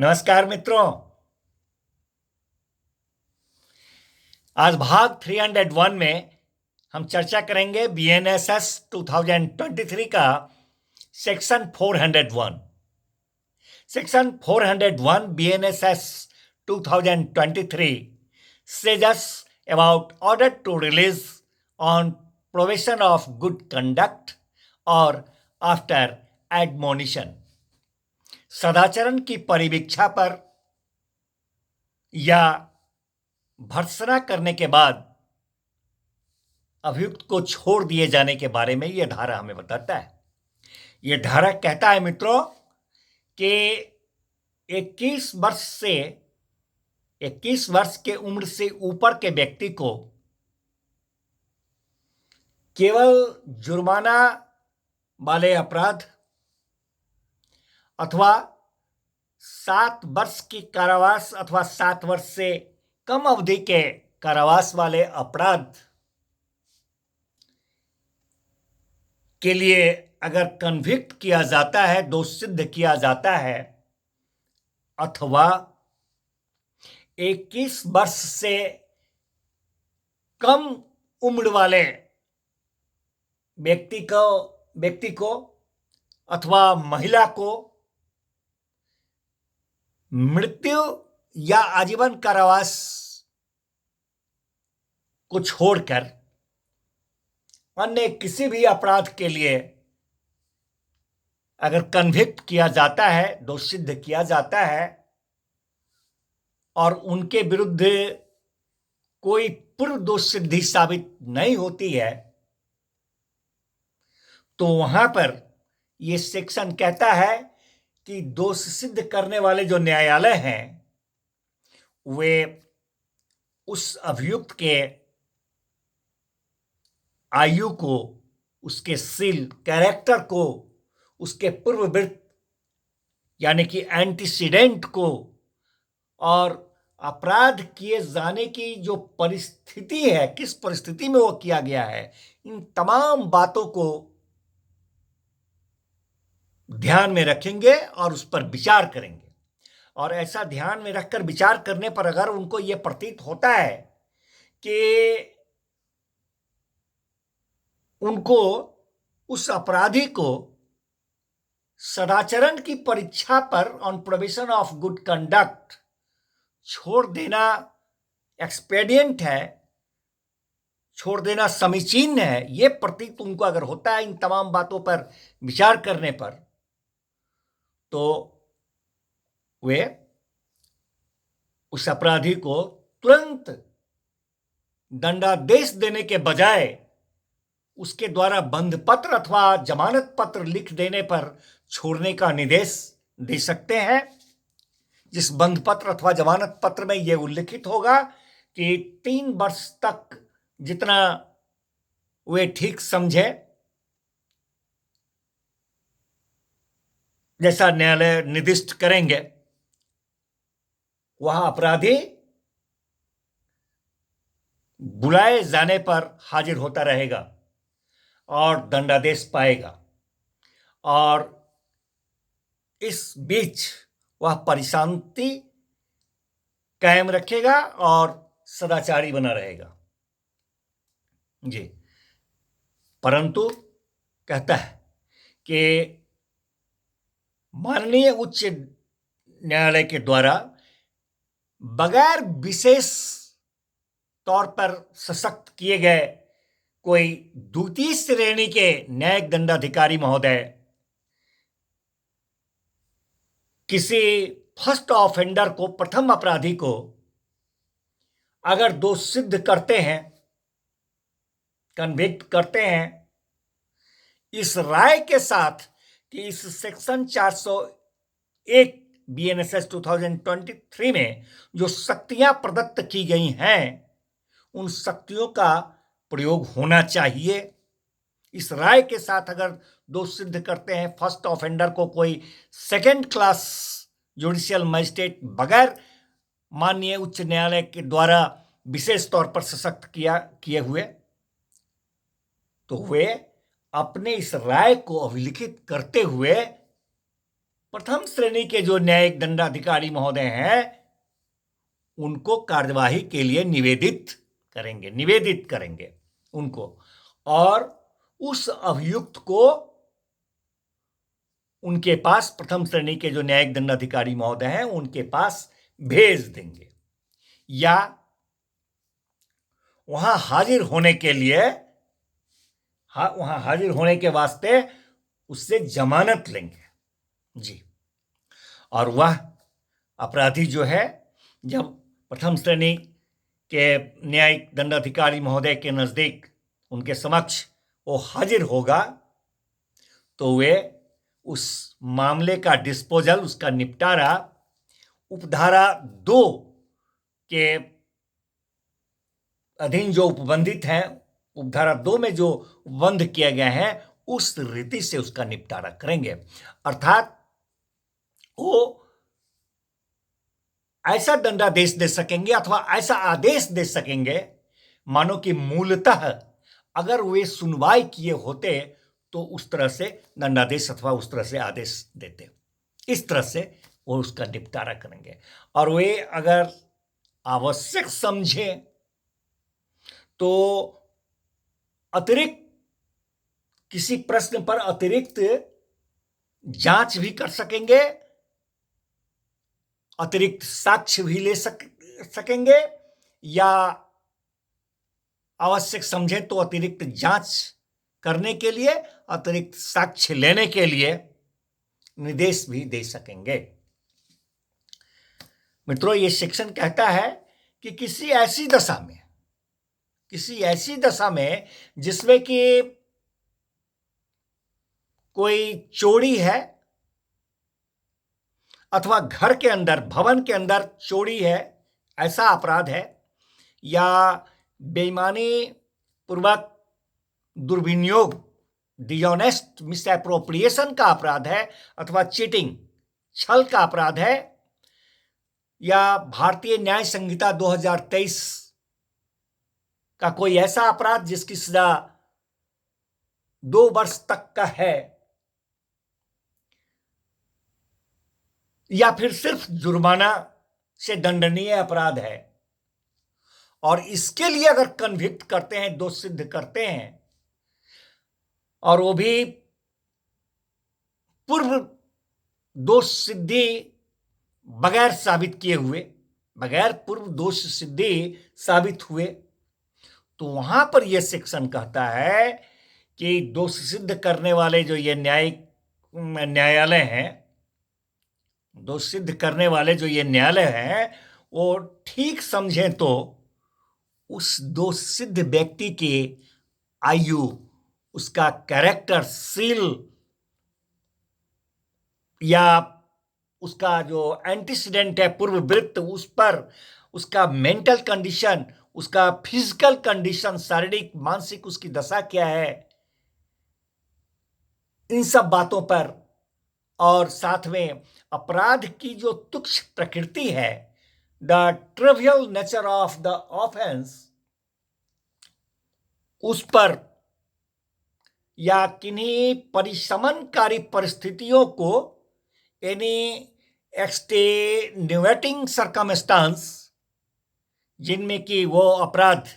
नमस्कार मित्रों। आज भाग 301 में हम चर्चा करेंगे BNSS 2023 का section 401। Section 401 BNSS 2023 says us about order to release on probation of good conduct or after admonition। सदाचरण की परिवीक्षा पर या भर्त्सना करने के बाद अभियुक्त को छोड़ दिए जाने के बारे में यह धारा हमें बताता है। यह धारा कहता है मित्रों कि 21 वर्ष के उम्र से ऊपर के व्यक्ति को केवल जुर्माना वाले अपराध अथवा 7 वर्ष की कारावास अथवा 7 वर्ष से कम अवधि के कारावास वाले अपराध के लिए अगर कन्विक्ट किया जाता है, दोष सिद्ध किया जाता है, अथवा 21 वर्ष से कम उम्र वाले व्यक्ति को अथवा महिला को मृत्यु या आजीवन कारावास को छोड़कर अन्य किसी भी अपराध के लिए अगर कन्विक्ट किया जाता है, दोष सिद्ध किया जाता है और उनके विरुद्ध कोई पूर्व दोष सिद्धि साबित नहीं होती है, तो वहां पर यह सेक्शन कहता है कि दोष सिद्ध करने वाले जो न्यायालय हैं वे उस अभियुक्त के आयु को, उसके सील कैरेक्टर को, उसके पूर्ववृत्त यानी कि एंटीसीडेंट को और अपराध किए जाने की जो परिस्थिति है, किस परिस्थिति में वो किया गया है, इन तमाम बातों को ध्यान में रखेंगे और उस पर विचार करेंगे। और ऐसा ध्यान में रखकर विचार करने पर अगर उनको यह प्रतीत होता है कि उनको, उस अपराधी को सदाचरण की परीक्षा पर on probation of good conduct छोड़ देना एक्सपेडिएंट है, छोड़ देना समीचीन है, यह प्रतीत उनको अगर होता है इन तमाम बातों पर विचार करने पर, तो वे उस अपराधी को तुरंत दंडादेश देने के बजाय उसके द्वारा बंध पत्र अथवा जमानत पत्र लिख देने पर छोड़ने का निर्देश दे सकते हैं, जिस बंध पत्र अथवा जमानत पत्र में यह उल्लिखित होगा कि 3 वर्ष तक जितना वे ठीक समझे, जैसा न्यायालय निर्दिष्ट करेंगे, वह अपराधी बुलाए जाने पर हाजिर होता रहेगा और दंडादेश पाएगा। और इस बीच वह परिशांति कायम रखेगा और सदाचारी बना रहेगा जी। परंतु कहता है कि माननीय उच्च न्यायालय के द्वारा बगैर विशेष तौर पर सशक्त किए गए कोई द्वितीय श्रेणी के न्यायिक दंडाधिकारी महोदय किसी फर्स्ट ऑफेंडर को, प्रथम अपराधी को अगर दोष सिद्ध करते हैं, कन्विक्ट करते हैं, इस राय के साथ कि इस सेक्शन 401 BNSS 2023 में जो शक्तियां प्रदत्त की गई हैं, उन शक्तियों का प्रयोग होना चाहिए। इस राय के साथ अगर दोष सिद्ध करते हैं फर्स्ट ऑफेंडर को कोई सेकेंड क्लास जुडिशियल मजिस्ट्रेट बगैर माननीय उच्च न्यायालय के द्वारा विशेष तौर पर सशक्त किए हुए, तो वे अपने इस राय को अभिलिखित करते हुए प्रथम श्रेणी के जो न्यायिक दंडाधिकारी महोदय हैं उनको कार्यवाही के लिए निवेदित करेंगे उनको, और उस अभियुक्त को उनके पास, प्रथम श्रेणी के जो न्यायिक दंडाधिकारी महोदय हैं उनके पास भेज देंगे, या वहां हाजिर होने के वास्ते उससे जमानत लेंगे जी। और वह अपराधी जो है जब प्रथम श्रेणी के न्यायिक दंडाधिकारी महोदय के नजदीक, उनके समक्ष वो हाजिर होगा, तो वे उस मामले का डिस्पोजल, उसका निपटारा उपधारा 2 के अधीन जो उपबंधित हैं, उपधारा 2 में जो उपबंध किए गए हैं उस रीति से उसका निपटारा करेंगे। अर्थात वो ऐसा दंडादेश दे सकेंगे अथवा ऐसा आदेश दे सकेंगे, मानो कि मूलतः अगर वे सुनवाई किए होते तो उस तरह से दंडादेश अथवा उस तरह से आदेश देते। इस तरह से वो उसका निपटारा करेंगे। और वे अगर आवश्यक समझे तो अतिरिक्त किसी प्रश्न पर अतिरिक्त जांच भी कर सकेंगे, अतिरिक्त साक्ष्य भी ले सकेंगे, या आवश्यक समझे तो अतिरिक्त जांच करने के लिए, अतिरिक्त साक्ष्य लेने के लिए निर्देश भी दे सकेंगे। मित्रों, ये सेक्शन कहता है कि किसी ऐसी दशा में जिसमें कि कोई चोरी है अथवा घर के अंदर, भवन के अंदर चोरी है, ऐसा अपराध है, या बेईमानी पूर्वक दुर्विनियोग, डिसऑनेस्ट मिसएप्रोप्रिएशन का अपराध है, अथवा चीटिंग, छल का अपराध है, या भारतीय न्याय संहिता 2023 का कोई ऐसा अपराध जिसकी सजा 2 वर्ष तक का है, या फिर सिर्फ जुर्माना से दंडनीय अपराध है, और इसके लिए अगर कन्विक्ट करते हैं, दोष सिद्ध करते हैं, और वो भी पूर्व दोष सिद्धि बगैर पूर्व दोष सिद्धि साबित हुए, तो वहां पर यह सेक्शन कहता है कि दोष सिद्ध करने वाले जो ये न्यायालय हैं, वो ठीक समझें तो उस दोष सिद्ध व्यक्ति की आयु, उसका कैरेक्टरशील, या उसका जो एंटीसीडेंट है, पूर्ववृत्त, उस पर उसका मेंटल कंडीशन, उसका फिजिकल कंडीशन, शारीरिक मानसिक उसकी दशा क्या है, इन सब बातों पर, और साथ में अपराध की जो तुच्छ प्रकृति है, the trivial nature of the offence, उस पर, या किन्हीं परिशमनकारी परिस्थितियों को, यानी एक्सटेन्युएटिंग सर्कमस्टांस, जिनमें कि वो अपराध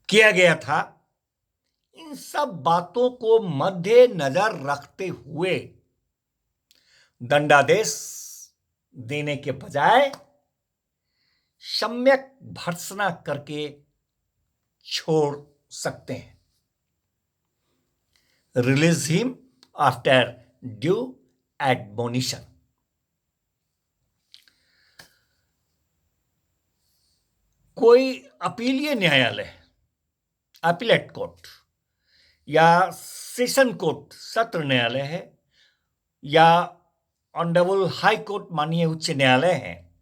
किया गया था, इन सब बातों को मद्देनजर रखते हुए दंडादेश देने के बजाय सम्यक भर्त्सना करके छोड़ सकते हैं। Release him after due admonition. कोई अपीलीय न्यायालय, अपीलेट कोर्ट, या सेशन कोर्ट, सत्र न्यायालय है, या ऑनरेबल हाई कोर्ट, माननीय उच्च न्यायालय है,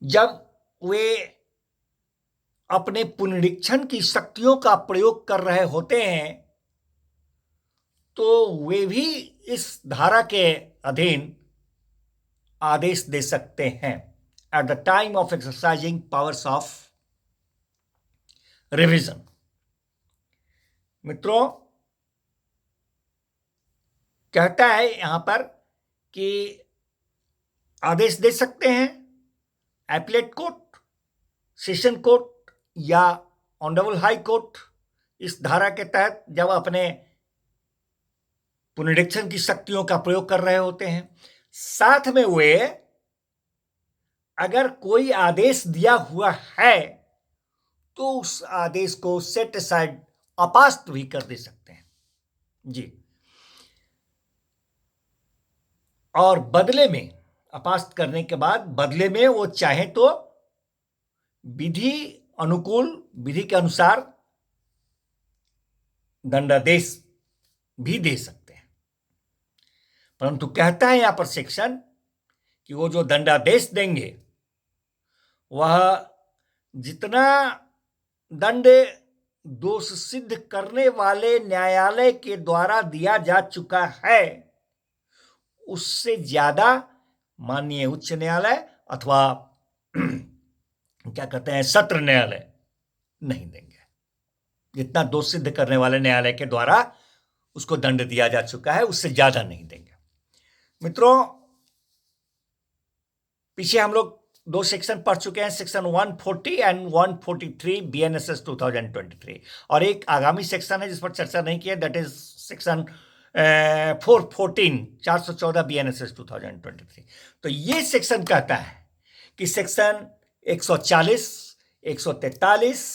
जब वे अपने पुनरीक्षण की शक्तियों का प्रयोग कर रहे होते हैं, तो वे भी इस धारा के अधीन आदेश दे सकते हैं, at the time of exercising powers of revision. मित्रों, कहता है यहां पर कि आदेश दे सकते हैं एपीलेट कोर्ट, सेशन कोर्ट या ऑनरेबल हाई कोर्ट इस धारा के तहत जब अपने पुनरीक्षण की शक्तियों का प्रयोग कर रहे होते हैं। साथ में वे अगर कोई आदेश दिया हुआ है तो उस आदेश को सेट असाइड, अपास्त भी कर दे सकते हैं जी। और बदले में, अपास्त करने के बाद बदले में वो चाहे तो विधि अनुकूल, विधि के अनुसार दंडादेश भी दे सकते हैं। परंतु कहता है यहां पर सेक्शन कि वो जो दंडादेश देंगे वह जितना दंड दोष सिद्ध करने वाले न्यायालय के द्वारा दिया जा चुका है उससे ज्यादा माननीय उच्च न्यायालय अथवा क्या कहते हैं सत्र न्यायालय नहीं देंगे। जितना दोष सिद्ध करने वाले न्यायालय के द्वारा उसको दंड दिया जा चुका है उससे ज्यादा नहीं देंगे। मित्रों, पीछे हम लोग दो सेक्शन पढ़ चुके हैं, सेक्शन 140 एंड 143 बीएनएसएस 2023, और एक आगामी सेक्शन है जिस पर चर्चा नहीं की है, दैट इज सेक्शन 414 414 बीएनएसएस 2023। तो ये सेक्शन कहता है कि सेक्शन 140, 143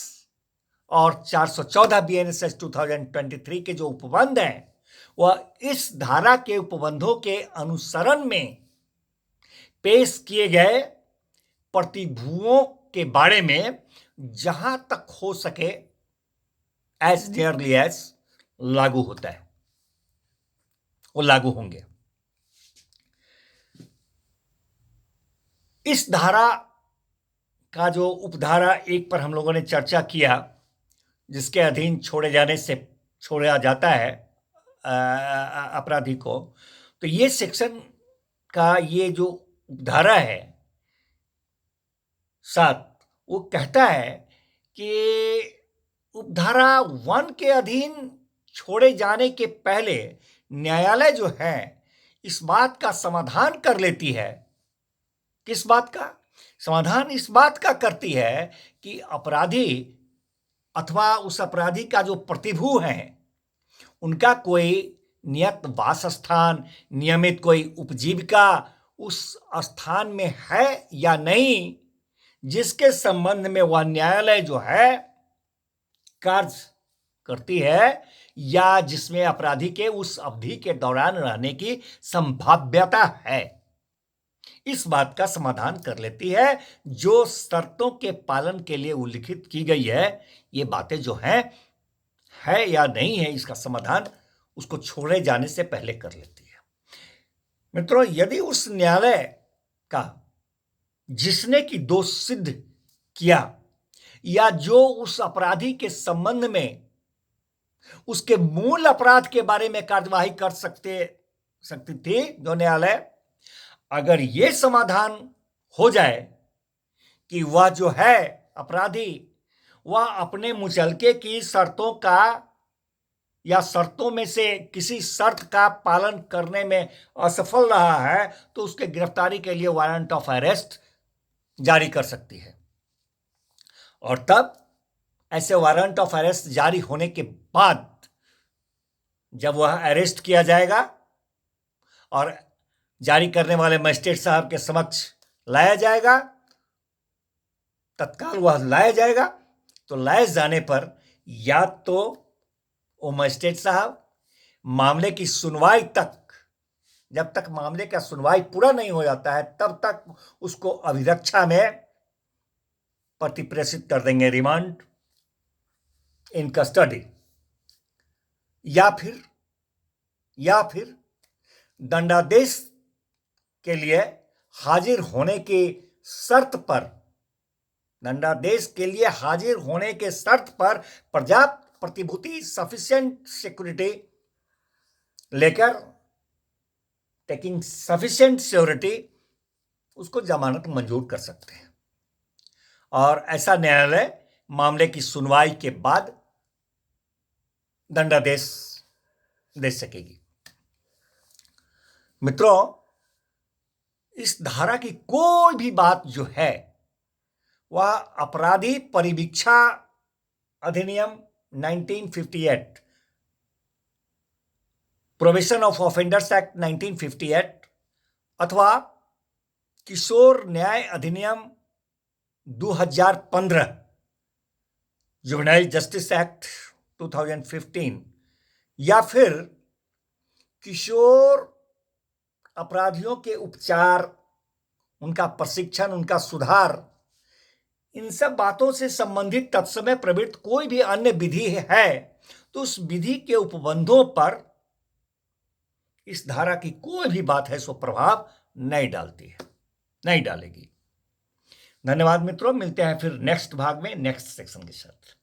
और 414 बीएनएसएस 2023 के जो उपबंध हैं वह इस धारा के उपबंधों के अनुसरण में पेश किए गए प्रतिभूओं के बारे में जहां तक हो सके एज नियरली एज लागू होता है वो लागू होंगे। इस धारा का जो उपधारा 1 पर हम लोगों ने चर्चा किया जिसके अधीन छोड़ा जाता है अपराधी को, तो ये सेक्शन का ये जो उपधारा है 7 वो कहता है कि उपधारा 1 के अधीन छोड़े जाने के पहले न्यायालय जो है इस बात का समाधान कर लेती है। किस बात का समाधान? इस बात का करती है कि अपराधी अथवा उस अपराधी का जो प्रतिभू है उनका कोई नियत वास स्थान, नियमित कोई उपजीविका उस स्थान में है या नहीं जिसके संबंध में वह न्यायालय जो है कार्य करती है या जिसमें अपराधी के उस अवधि के दौरान रहने की संभाव्यता है। इस बात का समाधान कर लेती है जो शर्तों के पालन के लिए उल्लिखित की गई है। ये बातें जो हैं है या नहीं है इसका समाधान उसको छोड़े जाने से पहले कर लेती है। मित्रों, यदि उस न्यायालय का जिसने की दोष सिद्ध किया या जो उस अपराधी के संबंध में उसके मूल अपराध के बारे में कार्यवाही कर सकती थी जो न्यायालय, अगर यह समाधान हो जाए कि वह जो है अपराधी वह अपने मुचलके की शर्तों का या शर्तों में से किसी शर्त का पालन करने में असफल रहा है तो उसके गिरफ्तारी के लिए वारंट ऑफ अरेस्ट जारी कर सकती है। और तब ऐसे वारंट ऑफ अरेस्ट जारी होने के बाद जब वह अरेस्ट किया जाएगा और जारी करने वाले मजिस्ट्रेट साहब के समक्ष लाया जाएगा, तत्काल वह लाया जाएगा, तो लाए जाने पर या तो वो मजिस्ट्रेट साहब मामले की सुनवाई तक, जब तक मामले का सुनवाई पूरा नहीं हो जाता है तब तक उसको अभिरक्षा में प्रतिप्रेषित कर देंगे, रिमांड इन कस्टडी, या फिर दंडादेश के लिए हाजिर होने की शर्त पर, दंडादेश के लिए हाजिर होने के शर्त पर पर्याप्त प्रतिभूति, सफिशिएंट सिक्योरिटी लेकर, टेकिंग सफिशिएंट सिक्योरिटी, उसको जमानत मंजूर कर सकते हैं। और ऐसा न्यायालय मामले की सुनवाई के बाद दंडादेश दे सकेगी। मित्रों, इस धारा की कोई भी बात जो है वह अपराधी परिवीक्षा अधिनियम 1958, प्रोविजन ऑफ ऑफेंडर्स एक्ट 1958 अथवा किशोर न्याय अधिनियम 2015, जुवेनाइल जस्टिस एक्ट 2015, या फिर किशोर अपराधियों के उपचार, उनका प्रशिक्षण, उनका सुधार, इन सब बातों से संबंधित तत्समय प्रवृत्त कोई भी अन्य विधि है तो उस विधि के उपबंधों पर इस धारा की कोई भी बात है सो प्रभाव नहीं डालती है, नहीं डालेगी। धन्यवाद मित्रों, मिलते हैं फिर नेक्स्ट भाग में नेक्स्ट सेक्शन के साथ।